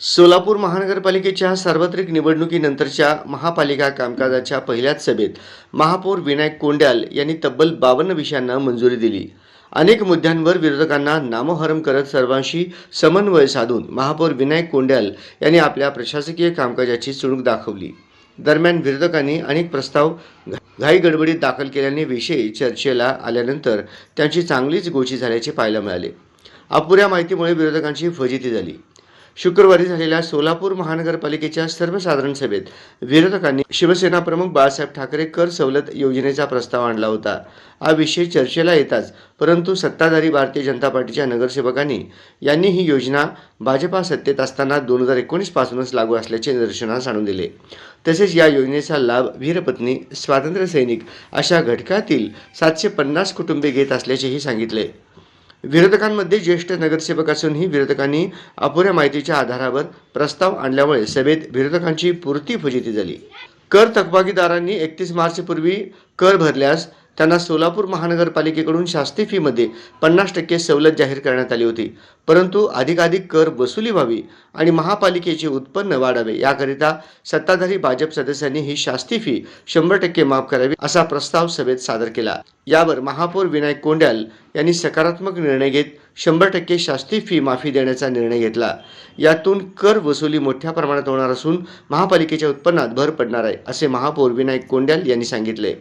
सोलापूर महानगरपालिकेच्या सार्वत्रिक निवडणुकीनंतरच्या महापालिका कामकाजाच्या पहिल्याच सभेत महापौर विनायक कोंड्याल यांनी तब्बल 52 विषयांना मंजुरी दिली. अनेक मुद्द्यांवर विरोधकांना नामोहरम करत सर्वांशी समन्वय साधून महापौर विनायक कोंड्याल यांनी आपल्या प्रशासकीय कामकाजाची चुणूक दाखवली. दरम्यान विरोधकांनी अनेक प्रस्ताव घाईगडबडीत दाखल केल्याने विषय चर्चेला आल्यानंतर त्यांची चांगलीच गोची झाल्याचे पाहायला मिळाले. अपुऱ्या माहितीमुळे विरोधकांची फजिती झाली. शुक्रवारी झालेल्या सोलापूर महानगरपालिकेच्या सर्वसाधारण सभेत विरोधकांनी शिवसेना प्रमुख बाळासाहेब ठाकरे कर सवलत योजनेचा प्रस्ताव आणला होता. हा विषय चर्चेला येताच परंतु सत्ताधारी भारतीय जनता पार्टीच्या नगरसेवकांनी यांनी ही योजना भाजपा सत्तेत असताना 2019 पासूनच लागू असल्याचे निदर्शनास आणून दिले. तसेच या योजनेचा लाभ वीरपत्नी, स्वातंत्र्य सैनिक अशा घटकातील 750 कुटुंबे घेत असल्याचेही सांगितले. विरोधकांमध्ये ज्येष्ठ नगरसेवक असूनही विरोधकांनी अपुऱ्या माहितीच्या आधारावर प्रस्ताव आणल्यामुळे सभेत विरोधकांची पुरती फजिती झाली. कर थकबाकीदारांनी 31 मार्चपूर्वी कर भरल्यास त्यांना सोलापूर महानगरपालिकेकडून शास्ती फीमध्ये 50% सवलत जाहीर करण्यात आली होती. परंतु अधिकाधिक कर वसुली व्हावी आणि महापालिकेचे उत्पन्न वाढावे याकरिता सत्ताधारी भाजप सदस्यांनी ही शास्ती फी 100% माफ करावी असा प्रस्ताव सभेत सादर केला. यावर महापौर विनायक कोंड्याल यांनी सकारात्मक निर्णय घेत 100% शास्ती फी माफी देण्याचा निर्णय घेतला. यातून कर वसुली मोठ्या प्रमाणात होणार असून महापालिकेच्या उत्पन्नात भर पडणार आहे असे महापौर विनायक कोंड्याल यांनी सांगितले.